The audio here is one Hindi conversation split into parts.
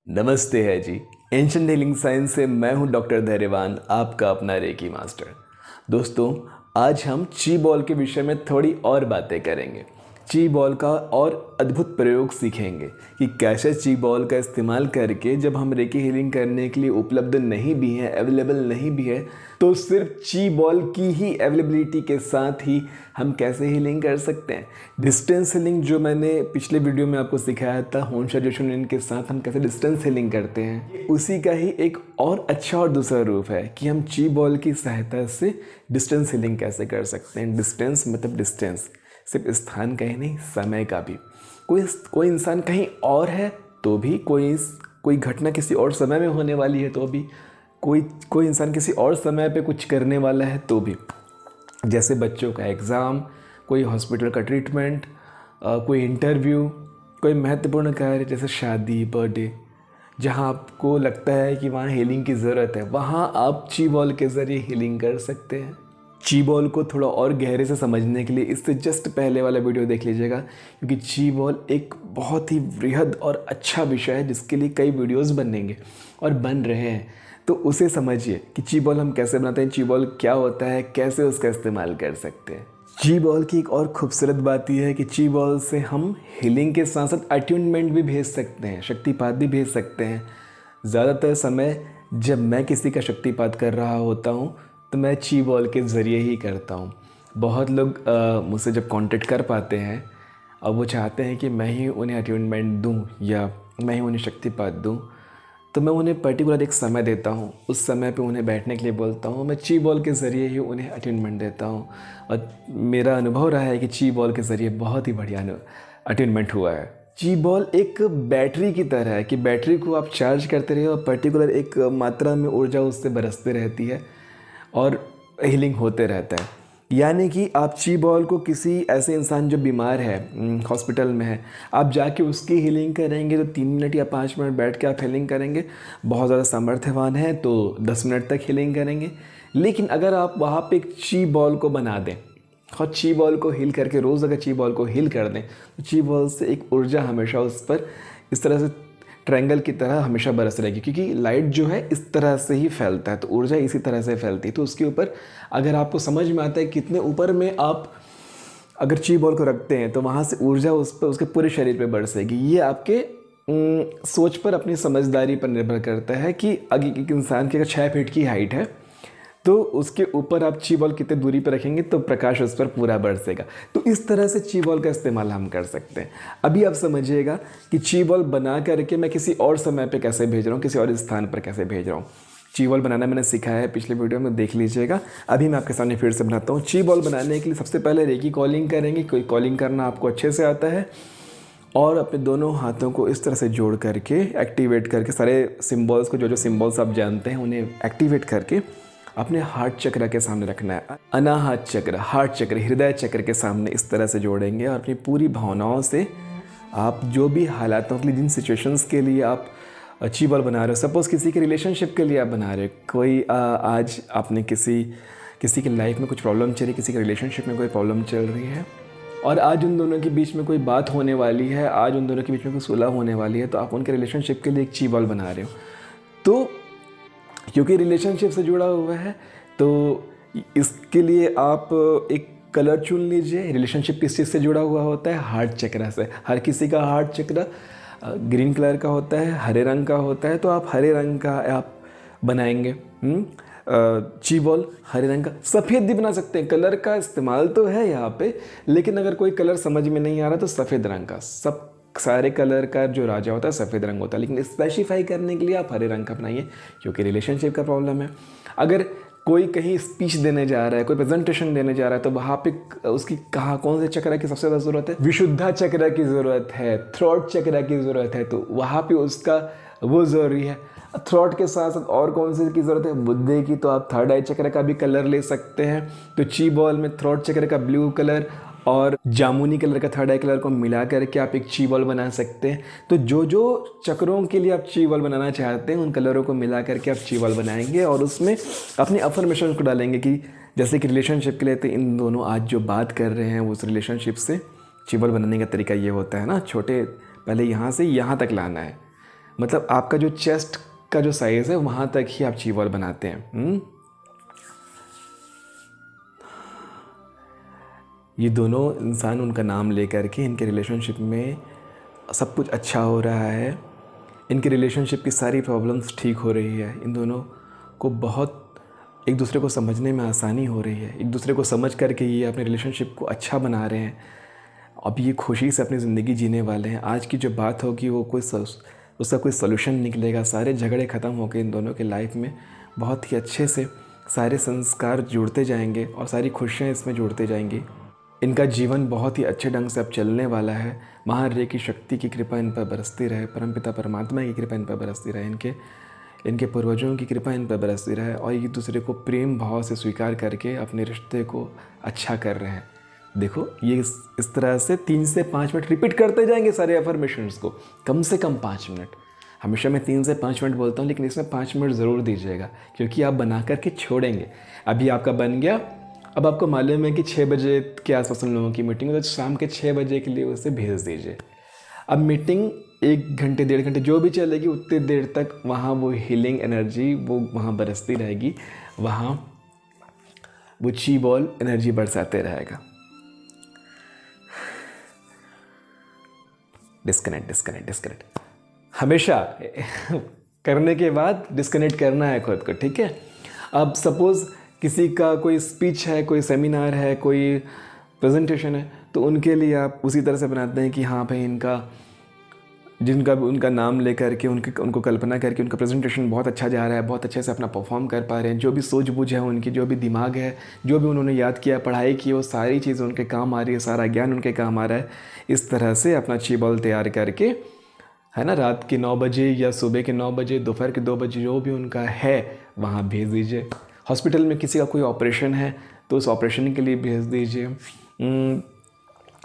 नमस्ते है जी। एंशिएंट हीलिंग साइंस से मैं हूं डॉक्टर धैर्यवान, आपका अपना रेकी मास्टर। दोस्तों, आज हम ची बॉल के विषय में थोड़ी और बातें करेंगे। ची बॉल का और अद्भुत प्रयोग सीखेंगे कि कैसे ची बॉल का इस्तेमाल करके जब हम रेकी हीलिंग करने के लिए उपलब्ध नहीं भी हैं, अवेलेबल नहीं भी है, तो सिर्फ ची बॉल की ही अवेलेबिलिटी के साथ ही हम कैसे हीलिंग कर सकते हैं। डिस्टेंस हीलिंग जो मैंने पिछले वीडियो में आपको सिखाया था, होंशा जोशुनिन के साथ हम कैसे डिस्टेंस हीलिंग करते हैं, उसी का ही एक और अच्छा और दूसरा रूप है कि हम ची बॉल की सहायता से डिस्टेंस हीलिंग कैसे कर सकते हैं। डिस्टेंस मतलब डिस्टेंस, सिर्फ स्थान का ही नहीं, समय का भी। कोई इंसान कहीं और है तो भी, कोई घटना किसी और समय में होने वाली है तो भी, कोई इंसान किसी और समय पे कुछ करने वाला है तो भी, जैसे बच्चों का एग्ज़ाम, कोई हॉस्पिटल का ट्रीटमेंट, कोई इंटरव्यू, कोई महत्वपूर्ण कार्य जैसे शादी, बर्थडे, जहाँ आपको लगता है कि वहाँ हीलिंग की ज़रूरत है, वहाँ आप ची बॉल के ज़रिए हीलिंग कर सकते हैं। ची बॉल को थोड़ा और गहरे से समझने के लिए इससे जस्ट पहले वाला वीडियो देख लीजिएगा, क्योंकि ची बॉल एक बहुत ही वृहद और अच्छा विषय है जिसके लिए कई वीडियोस बनेंगे और बन रहे हैं। तो उसे समझिए कि ची बॉल हम कैसे बनाते हैं, ची बॉल क्या होता है, कैसे उसका इस्तेमाल कर सकते हैं। ची बॉल की एक और खूबसूरत बात यह है कि ची बॉल से हम हीलिंग के साथ साथ अट्यूनमेंट भी भेज सकते हैं, शक्तिपात भी भेज सकते हैं। ज़्यादातर समय जब मैं किसी का शक्तिपात कर रहा होता हूँ तो मैं ची बॉल के ज़रिए ही करता हूँ। बहुत लोग मुझसे जब कांटेक्ट कर पाते हैं और वो चाहते हैं कि मैं ही उन्हें अट्यूनमेंट दूँ या मैं ही उन्हें शक्तिपात दूँ, तो मैं उन्हें पर्टिकुलर एक समय देता हूँ। उस समय पे उन्हें बैठने के लिए बोलता हूँ, मैं ची बॉल के ज़रिए ही उन्हें अट्यूनमेंट देता हूँ। और मेरा अनुभव रहा है कि ची बॉल के ज़रिए बहुत ही बढ़िया अट्यूनमेंट हुआ है। ची बॉल एक बैटरी की तरह है कि बैटरी को आप चार्ज करते रहिए और पर्टिकुलर एक मात्रा में ऊर्जा उससे बरसते रहती है और हीलिंग होते रहता है। यानी कि आप ची बॉल को किसी ऐसे इंसान जो बीमार है, हॉस्पिटल में है, आप जाके उसकी हीलिंग करेंगे तो 3 मिनट या 5 मिनट बैठ के आप हीलिंग करेंगे। बहुत ज़्यादा सामर्थ्यवान है तो 10 मिनट तक हीलिंग करेंगे। लेकिन अगर आप वहाँ पे एक ची बॉल को बना दें और ची बॉल को हील करके रोज़ अगर ची बॉल को हील कर दें तो ची बॉल से एक ऊर्जा हमेशा उस पर इस तरह से ट्रायंगल की तरह हमेशा बरस रहेगी, क्योंकि लाइट जो है इस तरह से ही फैलता है, तो ऊर्जा इसी तरह से फैलती है। तो उसके ऊपर अगर आपको समझ में आता है कितने ऊपर में आप अगर ची बॉल को रखते हैं तो वहाँ से ऊर्जा उस पर, उसके पूरे शरीर पे बरसेगी। ये आपके सोच पर, अपनी समझदारी पर निर्भर करता है कि अगर एक इंसान की अगर 6 फीट की हाइट है तो उसके ऊपर आप ची बॉल कितने दूरी पर रखेंगे तो प्रकाश उस पर पूरा बरसेगा। तो इस तरह से ची बॉल का इस्तेमाल हम कर सकते हैं। अभी आप समझिएगा कि ची बॉल बना करके मैं किसी और समय पे कैसे भेज रहा हूँ, किसी और स्थान पर कैसे भेज रहा हूँ। ची बॉल बनाना मैंने सिखाया है पिछले वीडियो में, देख लीजिएगा। अभी मैं आपके सामने फिर से बनाता हूँ। ची बॉल बनाने के लिए सबसे पहले रेकी कॉलिंग करेंगे। कोई कॉलिंग करना आपको अच्छे से आता है और अपने दोनों हाथों को इस तरह से जोड़ करके एक्टिवेट करके, सारे सिम्बॉल्स को, जो सिम्बॉल्स आप जानते हैं उन्हें एक्टिवेट करके अपने हार्ट चक्र के सामने रखना है। अनाहत चक्र, हार्ट चक्र, हृदय चक्र के सामने इस तरह से जोड़ेंगे और अपनी पूरी भावनाओं से आप जो भी हालातों के लिए, जिन सिचुएशंस के लिए आप ची बॉल बना रहे हो, सपोज़ किसी के रिलेशनशिप के लिए आप बना रहे हो, कोई आज आपने किसी की लाइफ में कुछ प्रॉब्लम चल रही, किसी के रिलेशनशिप में कोई प्रॉब्लम चल रही है और आज उन दोनों के बीच में कोई बात होने वाली है, आज उन दोनों के बीच में कोई सुलह होने वाली है, तो आप उनके रिलेशनशिप के लिए एक ची बॉल बना रहे हो। तो क्योंकि रिलेशनशिप से जुड़ा हुआ है तो इसके लिए आप एक कलर चुन लीजिए। रिलेशनशिप किस चीज़ से जुड़ा हुआ होता है? हार्ट चक्र से। हर किसी का हार्ट चक्र ग्रीन कलर का होता है, हरे रंग का होता है, तो आप हरे रंग का आप बनाएंगे। ची बॉल हरे रंग का, सफ़ेद भी बना सकते हैं, कलर का इस्तेमाल तो है यहाँ पे, लेकिन अगर कोई कलर समझ में नहीं आ रहा तो सफ़ेद रंग का, सब सारे कलर का जो राजा होता है सफ़ेद रंग होता है, लेकिन स्पेसिफाई करने के लिए आप हरे रंग का बनाइए क्योंकि रिलेशनशिप का प्रॉब्लम है। अगर कोई कहीं स्पीच देने जा रहा है, कोई प्रेजेंटेशन देने जा रहा है, तो वहाँ पे उसकी कौन से चक्र की सबसे ज़्यादा ज़रूरत है? विशुद्धा चक्र की ज़रूरत है, थ्रोट चक्र की ज़रूरत है, तो वहाँ पे उसका वो ज़रूरी है। थ्रोट के साथ साथ और कौन सी की ज़रूरत है? बुद्धि की, तो आप थर्ड आई चक्र का भी कलर ले सकते हैं। तो ची बॉल में थ्रोट चक्र का ब्लू कलर और जामुनी कलर का थर्ड आई कलर को मिला करके आप एक ची बॉल बना सकते हैं। तो जो जो चक्रों के लिए आप ची बॉल बनाना चाहते हैं उन कलरों को मिला करके आप ची बॉल बनाएंगे और उसमें अपनी अफर्मेशन को डालेंगे कि जैसे कि रिलेशनशिप के लिए तो इन दोनों आज जो बात कर रहे हैं उस रिलेशनशिप से ची बॉल बनाने का तरीका ये होता है ना, छोटे पहले यहाँ से यहाँ तक लाना है, मतलब आपका जो चेस्ट का जो साइज़ है वहाँ तक ही आप ची बॉल बनाते हैं। ये दोनों इंसान उनका नाम लेकर के इनके रिलेशनशिप में सब कुछ अच्छा हो रहा है, इनके रिलेशनशिप की सारी प्रॉब्लम्स ठीक हो रही है, इन दोनों को बहुत एक दूसरे को समझने में आसानी हो रही है, एक दूसरे को समझ करके ये अपने रिलेशनशिप को अच्छा बना रहे हैं। अब ये खुशी से अपनी ज़िंदगी जीने वाले हैं। आज की जो बात होगी वो उसका कोई सलूशन निकलेगा, सारे झगड़े ख़त्म हो गए इन दोनों के लाइफ में, बहुत ही अच्छे से सारे संस्कार जुड़ते जाएंगे और सारी खुशियाँ इसमें जुड़ते जाएंगी। इनका जीवन बहुत ही अच्छे ढंग से अब चलने वाला है। महारे की शक्ति की कृपा इन पर बरसती रहे, परमपिता परमात्मा की कृपा इन पर बरसती रहे, इनके पूर्वजों की कृपा इन पर बरसती रहे और एक दूसरे को प्रेम भाव से स्वीकार करके अपने रिश्ते को अच्छा कर रहे हैं। देखो ये इस तरह से 3 से 5 मिनट रिपीट करते जाएंगे सारे अफर्मेशंस को, कम से कम 5 मिनट। हमेशा मैं 3 से 5 मिनट बोलता हूँ, लेकिन इसमें 5 मिनट ज़रूर दीजिएगा, क्योंकि आप बना करके छोड़ेंगे। अभी आपका बन गया, अब आपको मालूम है कि 6 बजे के आसपास उन लोगों की मीटिंग है, तो शाम के 6 बजे के लिए उसे भेज दीजिए। अब मीटिंग 1 घंटे 1.5 घंटे जो भी चलेगी, उतनी देर तक वहाँ वो हीलिंग एनर्जी वो वहाँ बरसती रहेगी, वहाँ वो ची बॉल एनर्जी बरसाते रहेगा। डिस्कनेक्ट हमेशा करने के बाद डिस्कनेक्ट करना है खुद को, ठीक है। अब सपोज़ किसी का कोई स्पीच है, कोई सेमिनार है, कोई प्रेजेंटेशन है, तो उनके लिए आप उसी तरह से बनाते हैं कि हाँ भाई जिनका उनका नाम लेकर के उनको कल्पना करके उनका प्रेजेंटेशन बहुत अच्छा जा रहा है, बहुत अच्छे से अपना परफॉर्म कर पा रहे हैं, जो भी सूझबूझ है उनकी, जो भी दिमाग है, जो भी उन्होंने याद किया, पढ़ाई की, वो सारी चीज़ें उनके काम आ रही है, सारा ज्ञान उनके काम आ रहा है। इस तरह से अपना ची बॉल तैयार करके, है ना, रात के 9 बजे या सुबह के 9 बजे, दोपहर के 2 बजे जो भी उनका है वहाँ भेज दीजिए। हॉस्पिटल में किसी का कोई ऑपरेशन है तो उस ऑपरेशन के लिए भेज दीजिए।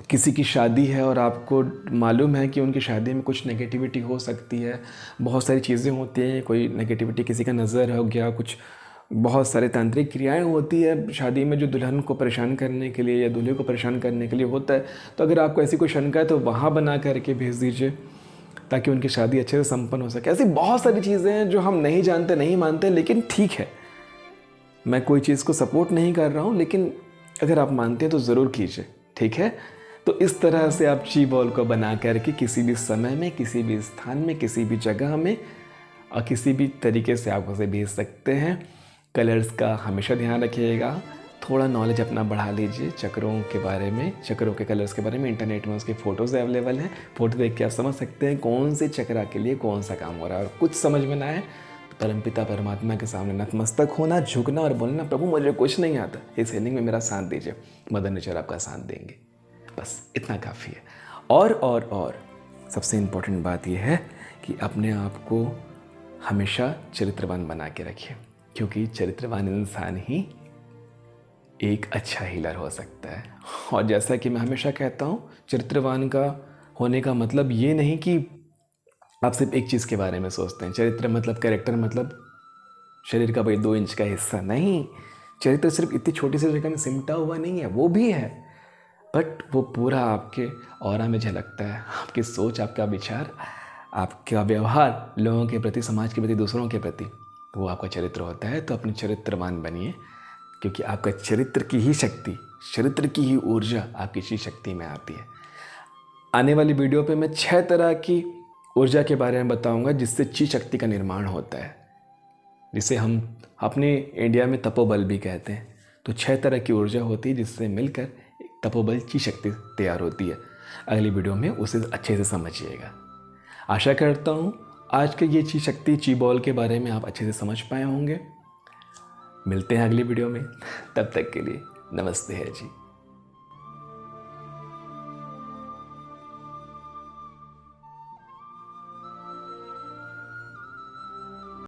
किसी की शादी है और आपको मालूम है कि उनकी शादी में कुछ नेगेटिविटी हो सकती है, बहुत सारी चीज़ें होती हैं, कोई नेगेटिविटी, किसी का नज़र हो गया, कुछ बहुत सारे तांत्रिक क्रियाएं होती है शादी में जो दुल्हन को परेशान करने के लिए या दूल्हे को परेशान करने के लिए होता है। तो अगर आपको ऐसी कोई शंका है तो वहाँ बना करके भेज दीजिए, ताकि उनकी शादी अच्छे से संपन्न हो सके। ऐसी बहुत सारी चीज़ें हैं जो हम नहीं जानते, नहीं मानते, लेकिन ठीक है, मैं कोई चीज़ को सपोर्ट नहीं कर रहा हूँ, लेकिन अगर आप मानते हैं तो ज़रूर कीजिए, ठीक है। तो इस तरह से आप ची बॉल को बना करके किसी भी समय में, किसी भी स्थान में, किसी भी जगह में और किसी भी तरीके से आप उसे भेज सकते हैं। कलर्स का हमेशा ध्यान रखिएगा, थोड़ा नॉलेज अपना बढ़ा लीजिए चक्रों के बारे में, चक्रों के कलर्स के बारे में। इंटरनेट में उसके फ़ोटोज़ अवेलेबल हैं, फ़ोटो देख के आप समझ सकते हैं कौन से चक्रा के लिए कौन सा काम हो रहा है। और कुछ समझ में ना आए तो परमपिता परमात्मा के सामने नतमस्तक होना, झुकना और बोलना, प्रभु मुझे कुछ नहीं आता, इस हीलिंग में मेरा साथ दीजिए। मदर नेचर आपका साथ देंगे, बस इतना काफ़ी है। और सबसे इम्पोर्टेंट बात यह है कि अपने आप को हमेशा चरित्रवान बना के रखिए, क्योंकि चरित्रवान इंसान ही एक अच्छा हीलर हो सकता है। और जैसा कि मैं हमेशा कहता हूँ, चरित्रवान का होने का मतलब ये नहीं कि आप सिर्फ एक चीज़ के बारे में सोचते हैं। चरित्र मतलब, कैरेक्टर मतलब शरीर का भाई 2 इंच का हिस्सा नहीं। चरित्र सिर्फ इतनी छोटी सी जगह में सिमटा हुआ नहीं है, वो भी है, बट वो पूरा आपके ऑरा में झलकता है। आपकी सोच, आपका विचार, आपका व्यवहार लोगों के प्रति, समाज के प्रति, दूसरों के प्रति, वो आपका चरित्र होता है। तो अपने चरित्रवान बनिए, क्योंकि आपका चरित्र की ही शक्ति, चरित्र की ही ऊर्जा आपकी ची शक्ति में आती है। आने वाली वीडियो पे मैं 6 तरह की ऊर्जा के बारे में बताऊंगा जिससे ची शक्ति का निर्माण होता है, जिसे हम अपने इंडिया में तपोबल भी कहते हैं। तो 6 तरह की ऊर्जा होती है जिससे मिलकर तपोबल ची शक्ति तैयार होती है। अगली वीडियो में उसे अच्छे से समझिएगा। आशा करता हूँ आज के ये ची शक्ति, ची बॉल के बारे में आप अच्छे से समझ पाए होंगे। मिलते हैं अगली वीडियो में, तब तक के लिए नमस्ते है जी।